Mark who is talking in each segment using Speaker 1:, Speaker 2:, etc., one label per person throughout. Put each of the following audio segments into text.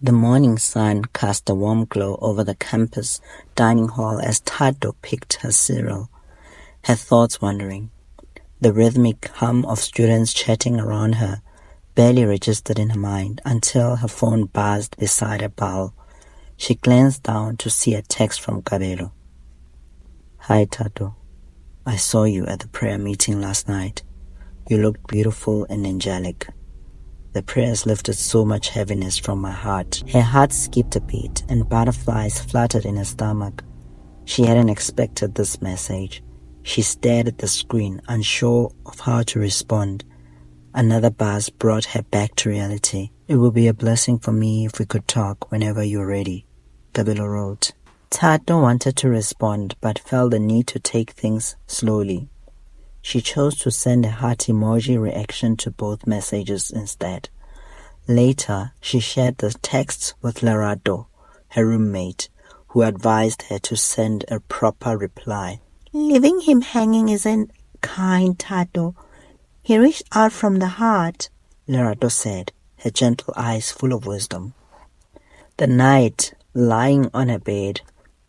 Speaker 1: The morning sun cast a warm glow over the campus dining hall as Tato picked her cereal, her thoughts wandering. The rhythmic hum of students chatting around her barely registered in her mind until her phone buzzed beside her bowl. She glanced down to see a text from Kabelo. "Hi, Tato. I saw you at the prayer meeting last night. You looked beautiful and angelic." The prayers lifted so much heaviness from my heart. Her heart skipped a beat and butterflies fluttered in her stomach. She hadn't expected this message. She stared at the screen, unsure of how to respond. Another buzz brought her back to reality. "It would be a blessing for me if we could talk whenever you're ready," Kabelo wrote. Tato wanted to respond but felt the need to take things slowly. She chose to send a heart emoji reaction to both messages instead. Later, she shared the texts with Lerato, her roommate, who advised her to send a proper reply. "Leaving him hanging isn't kind, Tato. He reached out from the heart," Lerato said, her gentle eyes full of wisdom. The night, lying on her bed,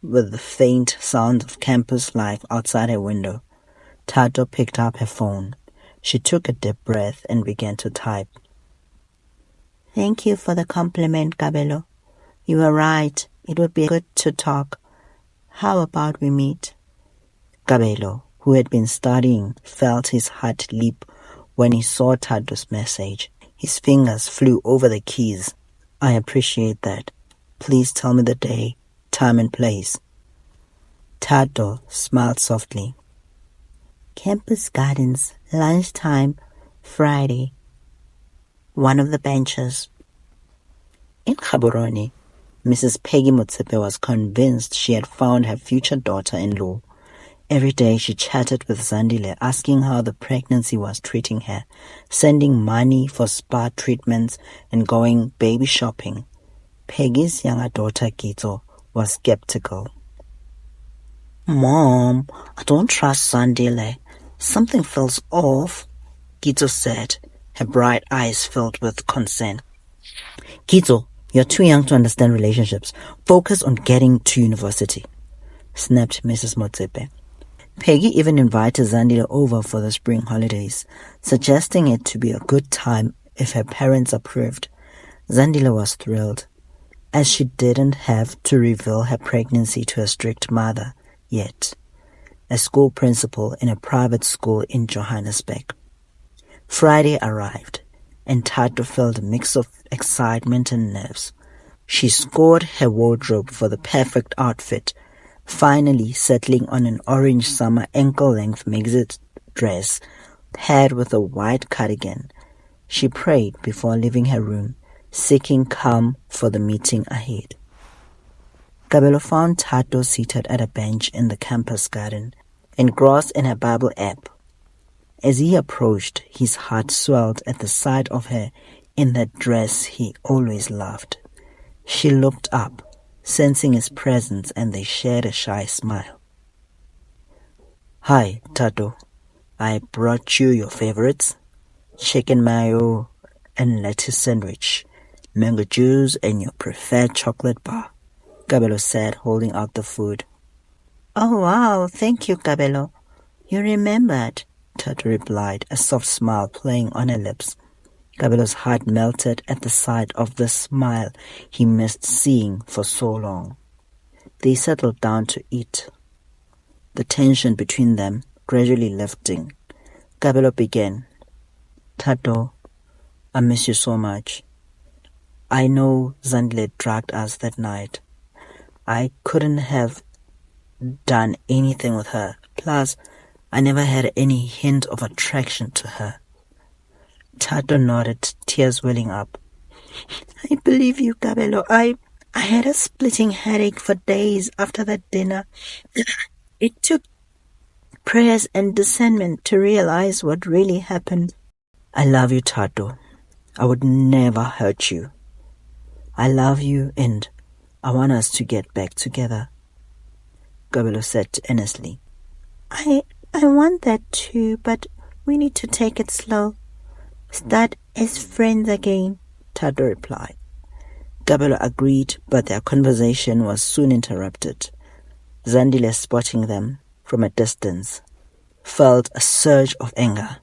Speaker 1: with the faint sound of campus life outside her window, Tato picked up her phone. She took a deep breath and began to type. "Thank you for the compliment, Kabelo. You were right. It would be good to talk. How about we meet?" Kabelo, who had been studying, felt his heart leap when he saw Tato's message. His fingers flew over the keys. "I appreciate that. Please tell me the day, time and place." Tato smiled softly. "Campus Gardens, lunchtime, Friday. One of the benches." In Gaborone, Mrs. Peggy Motsepe was convinced she had found her future daughter-in-law. Every day she chatted with Zandile, asking how the pregnancy was treating her, sending money for spa treatments and going baby shopping. Peggy's younger daughter, Gito, was skeptical. "Mom, I don't trust Zandile. Something feels off," Gito said, her bright eyes filled with concern. "Gito, you're too young to understand relationships. Focus on getting to university," snapped Mrs. Motsepe. Peggy even invited Zandile over for the spring holidays, suggesting it to be a good time if her parents approved. Zandile was thrilled, as she didn't have to reveal her pregnancy to a strict mother yet, a school principal in a private school in Johannesburg. Friday arrived, and Tato felt a mix of excitement and nerves. She scored her wardrobe for the perfect outfit, finally settling on an orange summer ankle-length mixed dress paired with a white cardigan. She prayed before leaving her room, seeking calm for the meeting ahead. Kabelo found Tato seated at a bench in the campus garden, engrossed in her Bible app. As he approached, his heart swelled at the sight of her in that dress he always loved. She looked up, sensing his presence, and they shared a shy smile. "Hi, Tato. I brought you your favorites: chicken mayo and lettuce sandwich, mango juice, and your preferred chocolate bar," Kabelo said, holding out the food. "Oh wow, thank you, Kabelo. You remembered," Tato replied, a soft smile playing on her lips. Kabelo's heart melted at the sight of the smile he missed seeing for so long. They settled down to eat, the tension between them gradually lifting. Kabelo began. "Tato, I miss you so much. I know Zandile dragged us that night. I couldn't have done anything with her. Plus, I never had any hint of attraction to her." Tato nodded, tears welling up. "I believe you, Kabelo. I had a splitting headache for days after that dinner. It took prayers and discernment to realize what really happened." "I love you, Tato. I would never hurt you. I love you and I want us to get back together," Kabelo said earnestly. I want that too, but we need to take it slow. Start as friends again," Tato replied. Kabelo agreed, but their conversation was soon interrupted. Zandile, spotting them from a distance, felt a surge of anger.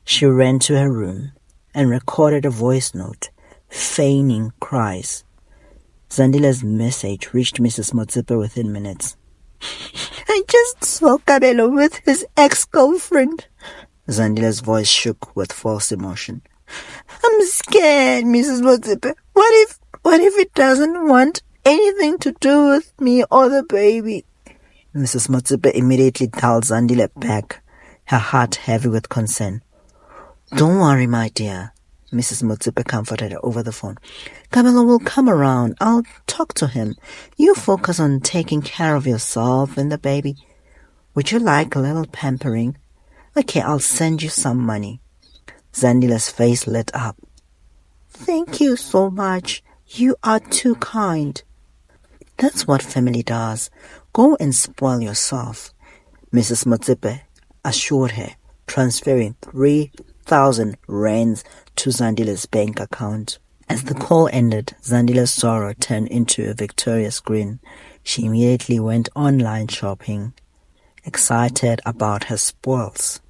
Speaker 1: She ran to her room and recorded a voice note, feigning cries. Zandile's message reached Mrs. Motsepe within minutes. "I just saw Kabelo with his ex-girlfriend." Zandile's voice shook with false emotion. "I'm scared, Mrs. Motsepe. What if it doesn't want anything to do with me or the baby?" Mrs. Motsepe immediately dialed Zandile back, her heart heavy with concern. "Don't worry, my dear," Mrs. Motsepe comforted her over the phone. "Kabelo will come around. I'll talk to him. You focus on taking care of yourself and the baby. Would you like a little pampering? Okay, I'll send you some money." Zandile's face lit up. "Thank you so much. You are too kind." "That's what family does. Go and spoil yourself," Mrs. Motsepe assured her, transferring 3,000 rands to Zandile's bank account. As the call ended, Zandile's sorrow turned into a victorious grin. She immediately went online shopping, excited about her spoils.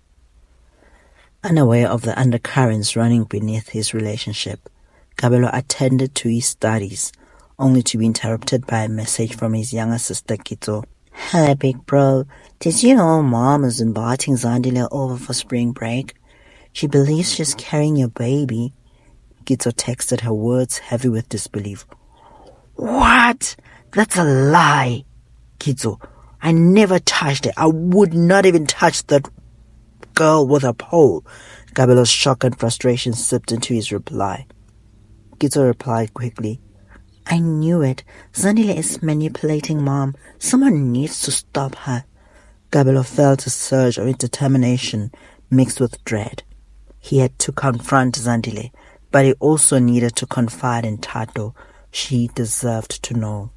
Speaker 1: Unaware of the undercurrents running beneath his relationship, Kabelo attended to his studies, only to be interrupted by a message from his younger sister Kitso. "Hey, big bro, did you know Mom is inviting Zandile over for spring break? She believes she's carrying your baby." Kitso texted, her words heavy with disbelief. "What? That's a lie, Kitso. I never touched it. I would not even touch that girl with a pole." Kabelo's shock and frustration seeped into his reply. Kitso replied quickly, "I knew it. Zandile is manipulating Mom. Someone needs to stop her." Kabelo felt a surge of determination mixed with dread. He had to confront Zandile, but he also needed to confide in Tato. She deserved to know.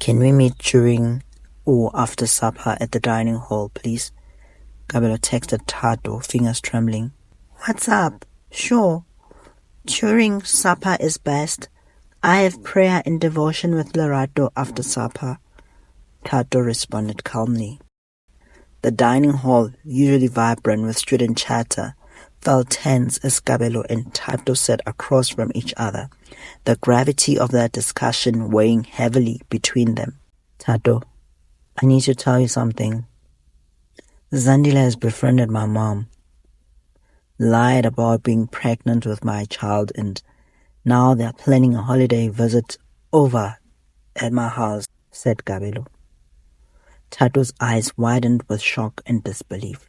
Speaker 1: "Can we meet during or after supper at the dining hall, please?" Kabelo texted Tato, fingers trembling. "What's up? Sure. During supper is best. I have prayer and devotion with Lerato after supper," Tato responded calmly. The dining hall, usually vibrant with student chatter, felt tense as Kabelo and Tato sat across from each other, the gravity of their discussion weighing heavily between them. "Tato, I need to tell you something. Zandile has befriended my mom, lied about being pregnant with my child, and now they're planning a holiday visit over at my house," said Kabelo. Tato's eyes widened with shock and disbelief.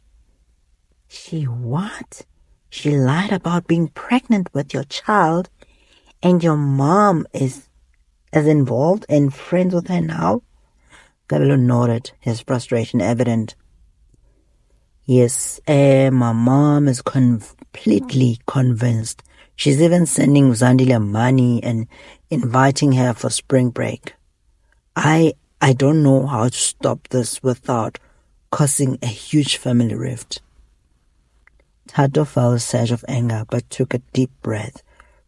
Speaker 1: "She what? She lied about being pregnant with your child, and your mom is as involved and friends with her now?" Kabelo nodded, his frustration evident. "Yes, my mom is completely convinced. She's even sending Zandile money and inviting her for spring break. I don't know how to stop this without causing a huge family rift." Tato felt a surge of anger but took a deep breath,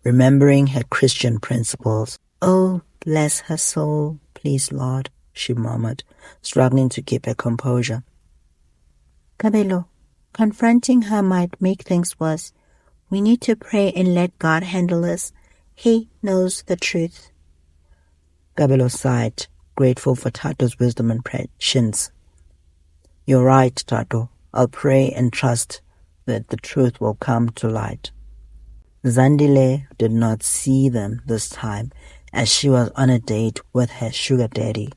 Speaker 1: remembering her Christian principles. "Oh, bless her soul, please, Lord," she murmured, struggling to keep her composure. "Kabelo, confronting her might make things worse. We need to pray and let God handle this. He knows the truth." Kabelo sighed, grateful for Tato's wisdom and patience. "You're right, Tato. I'll pray and trust that the truth will come to light." Zandile did not see them this time, as she was on a date with her sugar daddy.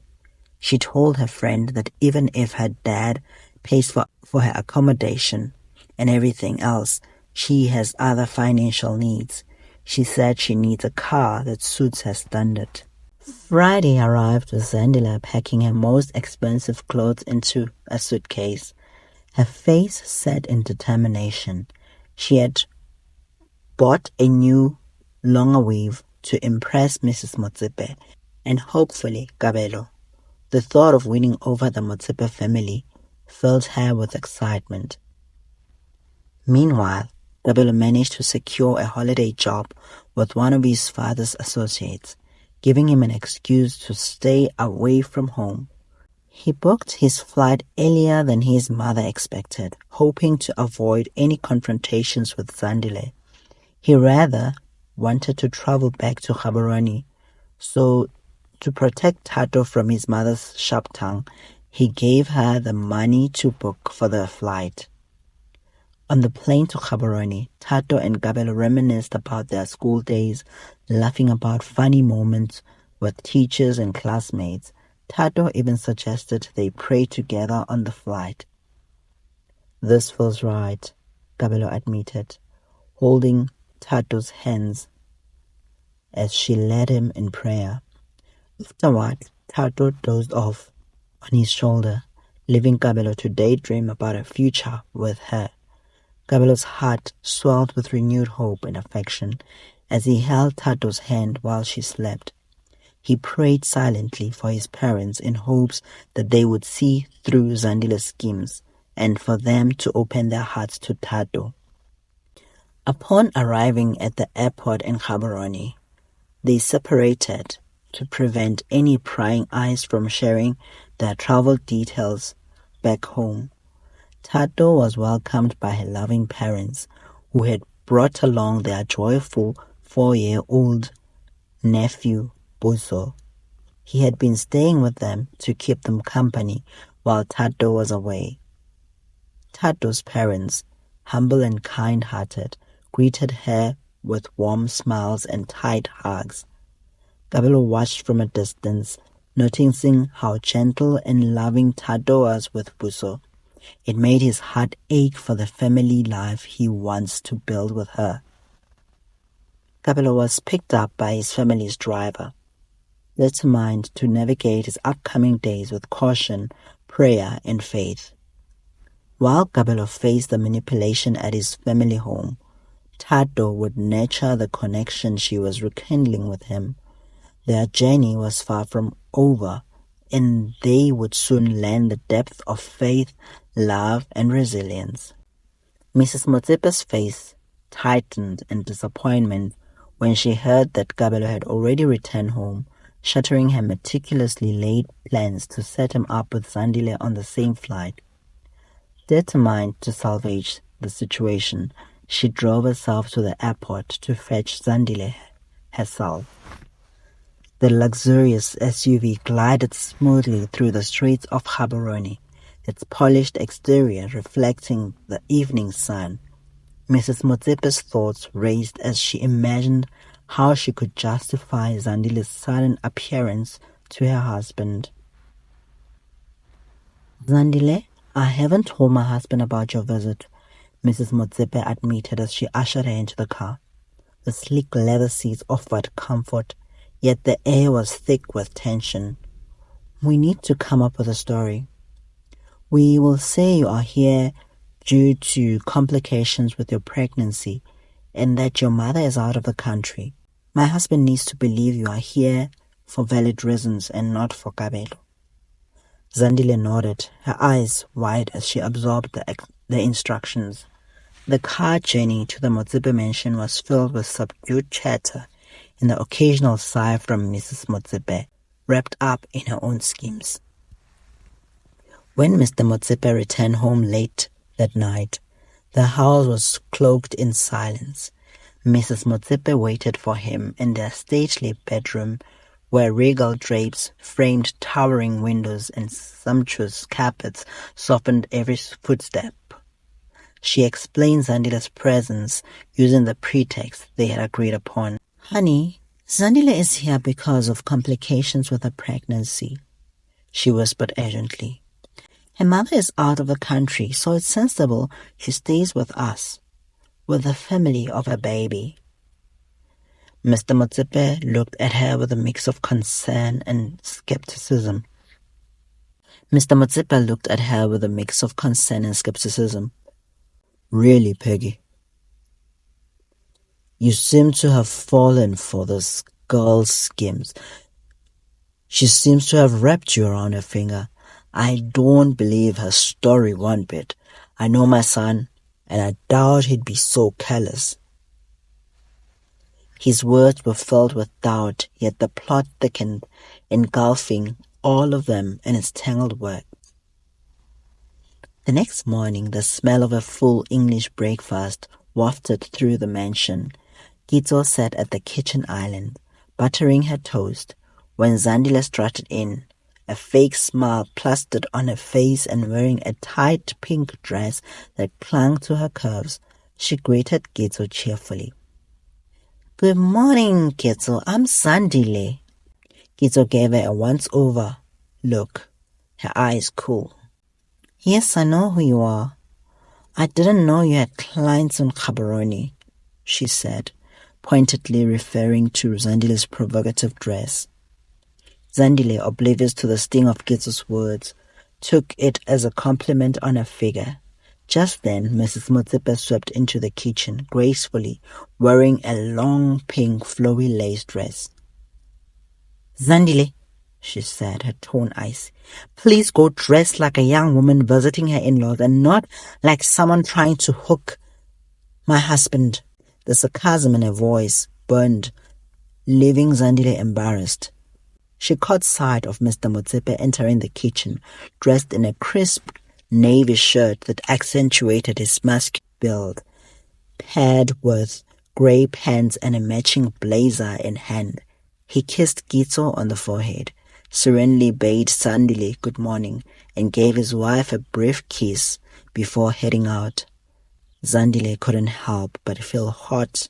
Speaker 1: She told her friend that even if her dad pays for her accommodation and everything else, she has other financial needs. She said she needs a car that suits her standard. Friday arrived with Zandile packing her most expensive clothes into a suitcase, her face set in determination. She had bought a new longer weave to impress Mrs. Motsepe and hopefully Kabelo. The thought of winning over the Motsepe family filled her with excitement. Meanwhile, Kabelo managed to secure a holiday job with one of his father's associates. giving him an excuse to stay away from home. He booked his flight earlier than his mother expected, hoping to avoid any confrontations with Zandile. He rather wanted to travel back to Gaborone, so to protect Tato from his mother's sharp tongue, he gave her the money to book for the flight. On the plane to Gaborone, Tato and Kabelo reminisced about their school days, laughing about funny moments with teachers and classmates. Tato even suggested they pray together on the flight. "This feels right," Kabelo admitted, holding Tato's hands as she led him in prayer. Afterward, Tato dozed off on his shoulder, leaving Kabelo to daydream about a future with her. Kabelo's heart swelled with renewed hope and affection as he held Tato's hand while she slept. He prayed silently for his parents in hopes that they would see through Zandile's schemes and for them to open their hearts to Tato. Upon arriving at the airport in Gaborone, they separated to prevent any prying eyes from sharing their travel details back home. Tato was welcomed by her loving parents, who had brought along their joyful 4-year-old nephew, Buso. He had been staying with them to keep them company while Tato was away. Tato's parents, humble and kind-hearted, greeted her with warm smiles and tight hugs. Kabelo watched from a distance, noticing how gentle and loving Tato was with Buso. It made his heart ache for the family life he wants to build with her. Kabelo was picked up by his family's driver, determined to navigate his upcoming days with caution, prayer, and faith. While Kabelo faced the manipulation at his family home, Tato would nurture the connection she was rekindling with him. Their journey was far from over, and they would soon learn the depth of faith, love, and resilience. Mrs. Motsepe's face tightened in disappointment when she heard that Kabelo had already returned home, shattering her meticulously laid plans to set him up with Zandile on the same flight. Determined to salvage the situation, she drove herself to the airport to fetch Zandile herself. The luxurious SUV glided smoothly through the streets of Gaborone, its polished exterior reflecting the evening sun. Mrs. Motsepe's thoughts raced as she imagined how she could justify Zandile's sudden appearance to her husband. "Zandile, I haven't told my husband about your visit," Mrs. Motsepe admitted as she ushered her into the car. The sleek leather seats offered comfort, yet the air was thick with tension. "We need to come up with a story. We will say you are here due to complications with your pregnancy and that your mother is out of the country. My husband needs to believe you are here for valid reasons and not for Kabelo." Zandile nodded, her eyes wide as she absorbed the instructions. The car journey to the Motsepe mansion was filled with subdued chatter and the occasional sigh from Mrs. Motsepe, wrapped up in her own schemes. When Mr. Motsepe returned home late that night, the house was cloaked in silence. Mrs. Motsepe waited for him in their stately bedroom, where regal drapes framed towering windows and sumptuous carpets softened every footstep. She explained Zandile's presence using the pretext they had agreed upon. "Honey, Zandile is here because of complications with her pregnancy," she whispered urgently. "Her mother is out of the country, so it's sensible she stays with us, with the family of her baby." Mr. Motsepe looked at her with a mix of concern and skepticism. "Really, Peggy? You seem to have fallen for this girl's schemes. She seems to have wrapped you around her finger. I don't believe her story one bit. I know my son, and I doubt he'd be so careless." His words were filled with doubt, yet the plot thickened, engulfing all of them in its tangled web. The next morning, the smell of a full English breakfast wafted through the mansion. Gitzo sat at the kitchen island, buttering her toast, when Zandile strutted in, a fake smile plastered on her face and wearing a tight pink dress that clung to her curves. She greeted Gitzo cheerfully. "Good morning, Gitzo. I'm Zandile." Gitzo gave her a once-over look, her eyes cool. "Yes, I know who you are. I didn't know you had clients on Gaborone," she said, pointedly referring to Zandile's provocative dress. Zandile, oblivious to the sting of Gitzo's words, took it as a compliment on her figure. Just then, Mrs. Motsepe swept into the kitchen gracefully, wearing a long pink flowy lace dress. "Zandile," she said, her tone icy, "please go dressed like a young woman visiting her in-laws and not like someone trying to hook my husband." The sarcasm in her voice burned, leaving Zandile embarrassed. She caught sight of Mr. Motsepe entering the kitchen, dressed in a crisp navy shirt that accentuated his muscular build, paired with grey pants and a matching blazer in hand. He kissed Gitzo on the forehead, serenely bade Zandile good morning, and gave his wife a brief kiss before heading out. Zandile couldn't help but feel hot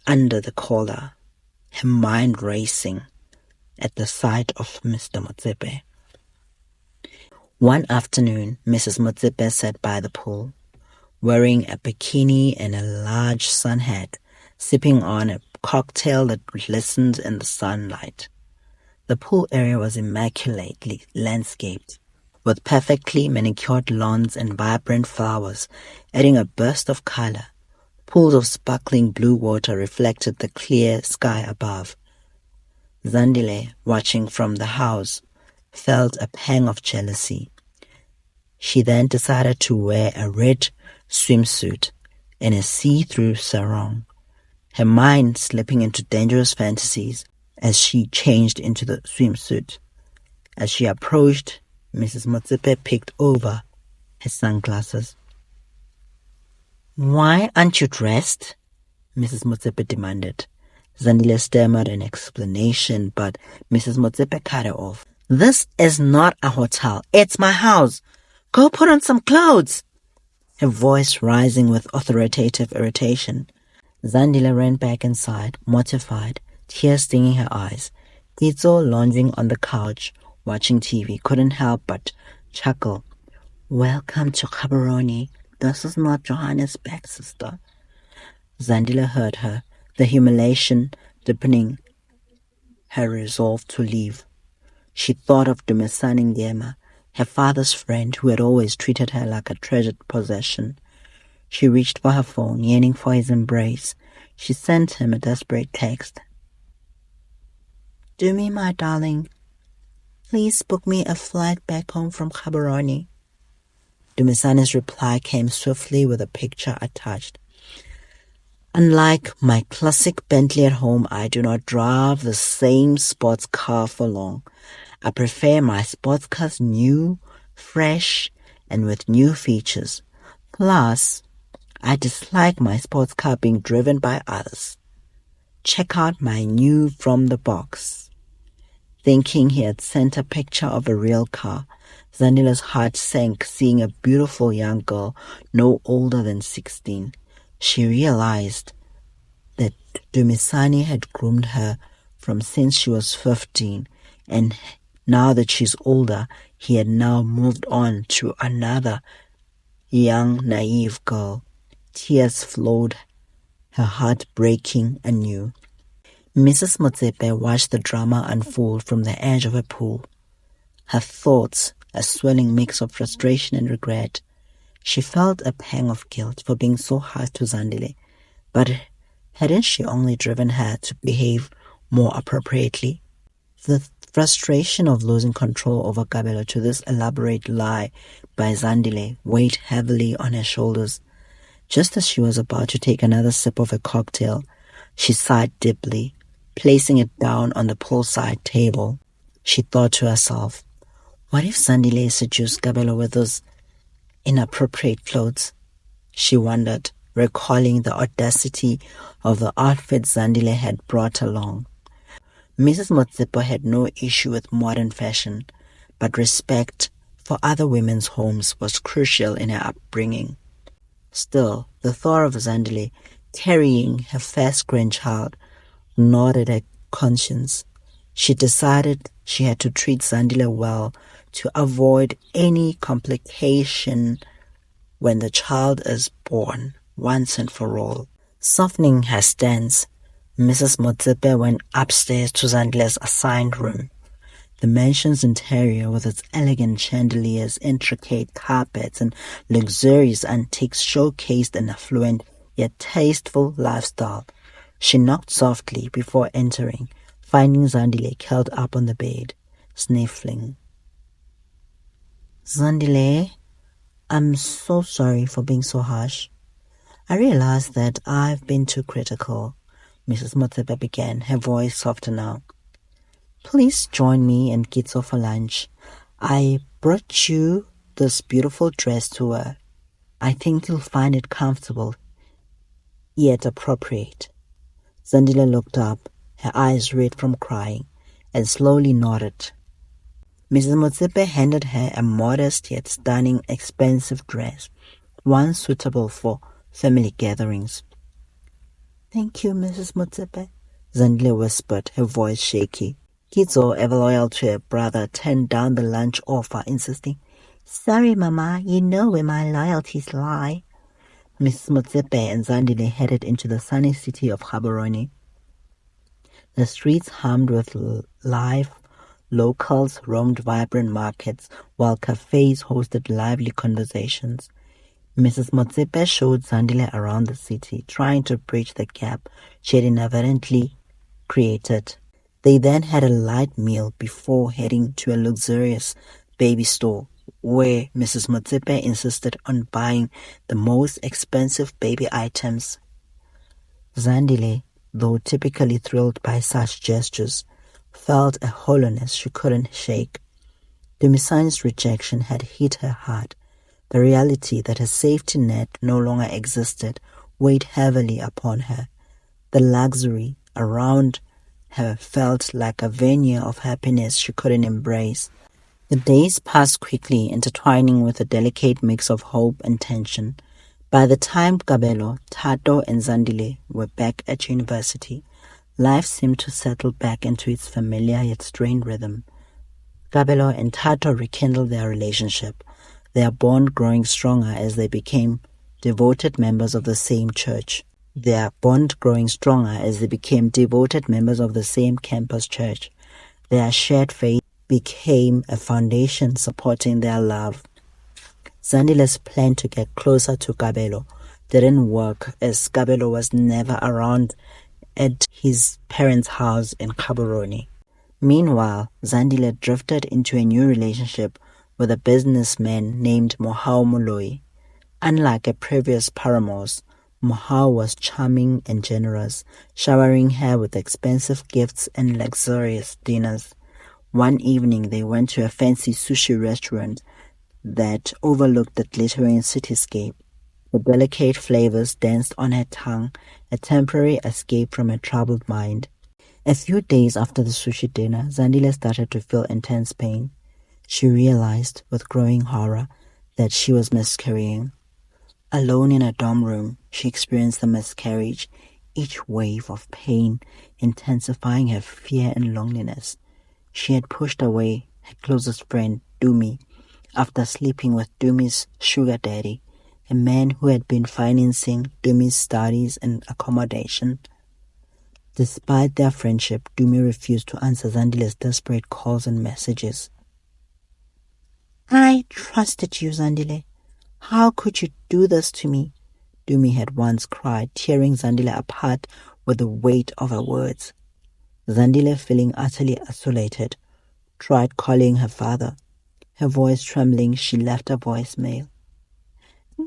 Speaker 1: under the collar, her mind racing at the sight of Mr. Motsepe. One afternoon, Mrs. Motsepe sat by the pool, wearing a bikini and a large sun hat, sipping on a cocktail that glistened in the sunlight. The pool area was immaculately landscaped, with perfectly manicured lawns and vibrant flowers, adding a burst of color. Pools of sparkling blue water reflected the clear sky above. Zandile, watching from the house, felt a pang of jealousy. She then decided to wear a red swimsuit and a see-through sarong, her mind slipping into dangerous fantasies as she changed into the swimsuit. As she approached, Mrs. Motsepe picked over her sunglasses. "Why aren't you dressed?" Mrs. Motsepe demanded. Zandile stammered an explanation, but Mrs. Motsepe cut her off. "This is not a hotel. It's my house. Go put on some clothes," her voice rising with authoritative irritation. Zandile ran back inside, mortified, tears stinging her eyes. Gitzo, lounging on the couch, watching TV, couldn't help but chuckle. "Welcome to Gaborone. This is not Johannesburg, sister." Zandile heard her, the humiliation deepening her resolve to leave. She thought of Dumisani Ngema, her father's friend who had always treated her like a treasured possession. She reached for her phone, yearning for his embrace. She sent him a desperate text. "Do me, my darling. Please book me a flight back home from Gaborone." Dumisani's reply came swiftly with a picture attached. "Unlike my classic Bentley at home, I do not drive the same sports car for long. I prefer my sports cars new, fresh, and with new features. Plus, I dislike my sports car being driven by others. Check out my new from the box." Thinking he had sent a picture of a real car, Zandile's heart sank seeing a beautiful young girl no older than 16. She realized that Dumisani had groomed her from since she was 15, and now that she's older, he had now moved on to another young, naive girl. Tears flowed, her heart breaking anew. Mrs. Motsepe watched the drama unfold from the edge of a pool. Her thoughts a swelling mix of frustration and regret. She felt a pang of guilt for being so harsh to Zandile, but hadn't she only driven her to behave more appropriately? The frustration of losing control over Kabelo to this elaborate lie by Zandile weighed heavily on her shoulders. Just as she was about to take another sip of a cocktail, She sighed deeply, placing it down on the poolside table. She thought to herself, what if Zandile seduced Kabelo with those inappropriate clothes? She wondered, recalling the audacity of the outfit Zandile had brought along. Mrs. Motsepo had no issue with modern fashion, but respect for other women's homes was crucial in her upbringing. Still, the thought of Zandile carrying her first grandchild gnawed at her conscience. She decided she had to treat Zandile well to avoid any complication when the child is born, once and for all. Softening her stance, Mrs. Motsepe went upstairs to Zandile's assigned room. The mansion's interior, with its elegant chandeliers, intricate carpets, and luxurious antiques, showcased an affluent yet tasteful lifestyle. She knocked softly before entering, finding Zandile curled up on the bed, sniffling. Zandile, I'm so sorry for being so harsh. I realize that I've been too critical, Mrs. Motsepe began, her voice softer now. Please join me and Kitso for lunch. I brought you this beautiful dress to wear. I think you'll find it comfortable, yet appropriate. Zandile looked up, her eyes red from crying, and slowly nodded. Mrs. Motsepe handed her a modest yet stunning expensive dress, one suitable for family gatherings. Thank you, Mrs. Motsepe, Zandile whispered, her voice shaky. Kitso, ever loyal to her brother, turned down the lunch offer, insisting, Sorry, Mama, you know where my loyalties lie. Mrs. Motsepe and Zandile headed into the sunny city of Gaborone. The streets hummed with live locals, roamed vibrant markets, while cafes hosted lively conversations. Mrs. Motsepe showed Zandile around the city, trying to bridge the gap she had inadvertently created. They then had a light meal before heading to a luxurious baby store, where Mrs. Motsepe insisted on buying the most expensive baby items. Zandile, though typically thrilled by such gestures, felt a hollowness she couldn't shake. Dumisan's rejection had hit her hard. The reality that her safety net no longer existed weighed heavily upon her. The luxury around her felt like a veneer of happiness she couldn't embrace. The days passed quickly, intertwining with a delicate mix of hope and tension. By the time Kabelo, Tato, and Zandile were back at university, life seemed to settle back into its familiar yet strained rhythm. Kabelo and Tato rekindled their relationship, their bond growing stronger as they became devoted members of the same church. Their bond growing stronger as they became devoted members of the same campus church. Their shared faith became a foundation supporting their love. Zandile's plan to get closer to Kabelo didn't work, as Kabelo was never around at his parents' house in Gaborone. Meanwhile, Zandile drifted into a new relationship with a businessman named Mohau Moloi. Unlike her previous paramours, Mohau was charming and generous, showering her with expensive gifts and luxurious dinners. One evening they went to a fancy sushi restaurant that overlooked the glittering cityscape. The delicate flavors danced on her tongue, a temporary escape from her troubled mind. A few days after the sushi dinner, Zandile started to feel intense pain. She realized with growing horror that she was miscarrying. Alone in her dorm room, she experienced the miscarriage, each wave of pain intensifying her fear and loneliness. She had pushed away her closest friend, Dumi, after sleeping with Dumi's sugar daddy, a man who had been financing Dumi's studies and accommodation. Despite their friendship, Dumi refused to answer Zandile's desperate calls and messages. I trusted you, Zandile. How could you do this to me? Dumi had once cried, tearing Zandile apart with the weight of her words. Zandile, feeling utterly isolated, tried calling her father. Her voice trembling, she left a voicemail.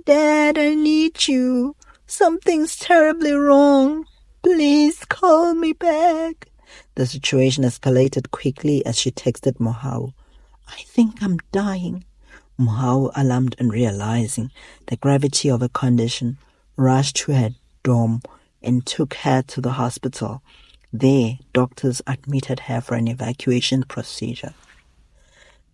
Speaker 1: Dad, I need you. Something's terribly wrong. Please call me back. The situation escalated quickly as she texted Mohau. I think I'm dying. Mohau, alarmed and realizing the gravity of her condition, rushed to her dorm and took her to the hospital. There, doctors admitted her for an evacuation procedure.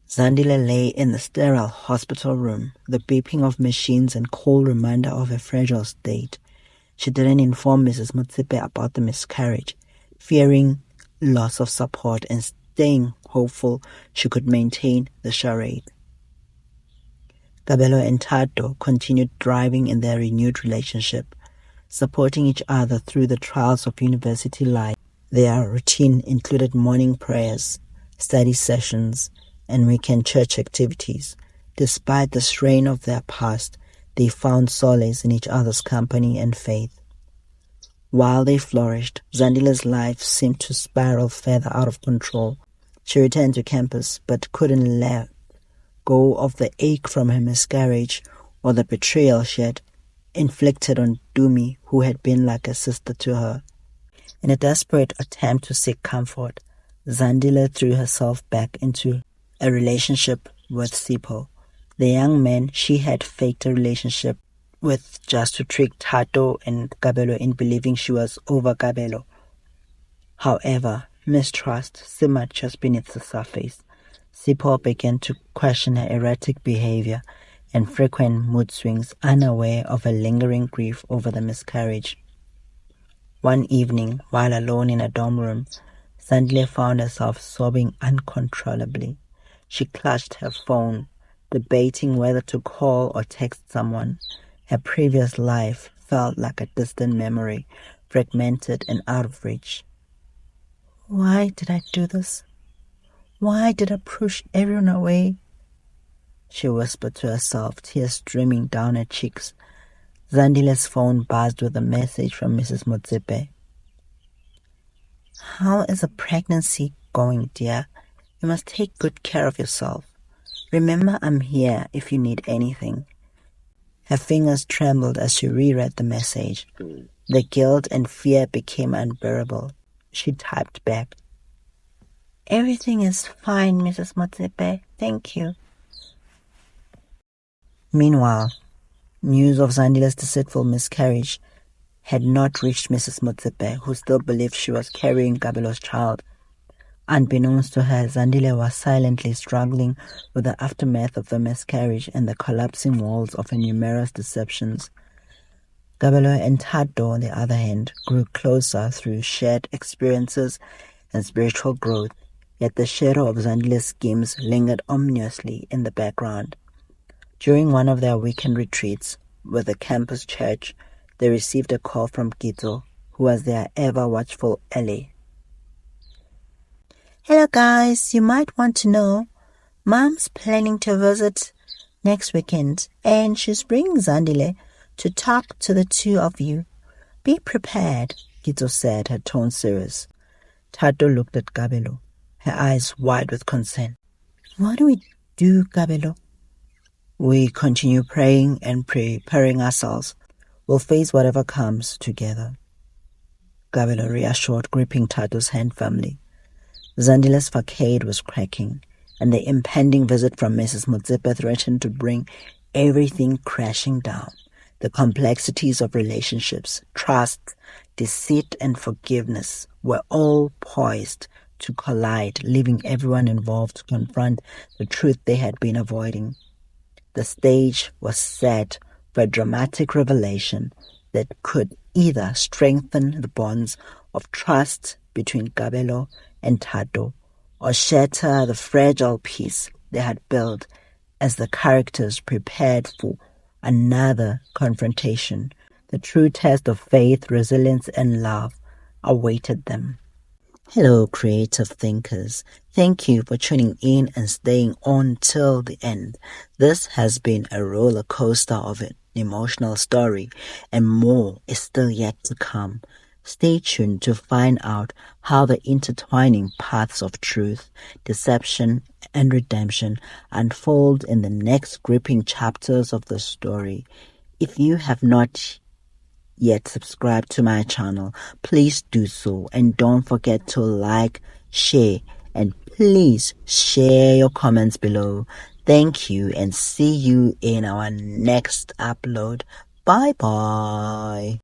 Speaker 1: Zandile lay in the sterile hospital room, the beeping of machines and cold reminder of her fragile state. She didn't inform Mrs. Motsepe about the miscarriage, fearing loss of support and staying hopeful she could maintain the charade. Kabelo and Tato continued thriving in their renewed relationship, supporting each other through the trials of university life. Their routine included morning prayers, study sessions, and weekend church activities. Despite the strain of their past, they found solace in each other's company and faith. While they flourished, Zandile's life seemed to spiral further out of control. She returned to campus but couldn't let go of the ache from her miscarriage or the betrayal she had inflicted on Dumi, who had been like a sister to her. In a desperate attempt to seek comfort, Zandile threw herself back into a relationship with Sipho, the young man she had faked a relationship with just to trick Tato and Kabelo in believing she was over Kabelo. However, mistrust simmered just beneath the surface. Sipho began to question her erratic behavior and frequent mood swings, unaware of a lingering grief over the miscarriage. One evening, while alone in a dorm room, Zandile found herself sobbing uncontrollably. She clutched her phone, debating whether to call or text someone. Her previous life felt like a distant memory, fragmented and out of reach. Why did I do this? Why did I push everyone away? She whispered to herself, tears streaming down her cheeks. Zandile's phone buzzed with a message from Mrs. Motsepe. How is the pregnancy going, dear? You must take good care of yourself. Remember, I'm here if you need anything. Her fingers trembled as she reread the message. The guilt and fear became unbearable. She typed back, Everything is fine, Mrs. Motsepe. Thank you. Meanwhile, news of Zandile's deceitful miscarriage had not reached Mrs. Motsepe, who still believed she was carrying Kabelo's child. Unbeknownst to her, Zandile was silently struggling with the aftermath of the miscarriage and the collapsing walls of her numerous deceptions. Kabelo and Tato, on the other hand, grew closer through shared experiences and spiritual growth, yet the shadow of Zandile's schemes lingered ominously in the background. During one of their weekend retreats with the campus church, they received a call from Kito, who was their ever-watchful ally. Hello guys, you might want to know, Mom's planning to visit next weekend and she's bringing Zandile to talk to the two of you. Be prepared, Kito said, her tone serious. Tato looked at Kabelo, her eyes wide with concern. What do we do, Kabelo? We continue praying and preparing ourselves. We'll face whatever comes together. Kabelo reassured, gripping Tato's hand firmly. Zandile's facade was cracking, and the impending visit from Mrs. Motsepe threatened to bring everything crashing down. The complexities of relationships, trust, deceit, and forgiveness were all poised to collide, leaving everyone involved to confront the truth they had been avoiding. The stage was set for a dramatic revelation that could either strengthen the bonds of trust between Kabelo and Tato, or shatter the fragile peace they had built as the characters prepared for another confrontation. The true test of faith, resilience, and love awaited them. Hello, creative thinkers. Thank you for tuning in and staying on till the end. This has been a roller coaster of an emotional story, and more is still yet to come. Stay tuned to find out how the intertwining paths of truth, deception, and redemption unfold in the next gripping chapters of the story. If you have not yet subscribed to my channel, please do so, and don't forget to like, share, and please share your comments below. Thank you, and see you in our next upload. Bye bye.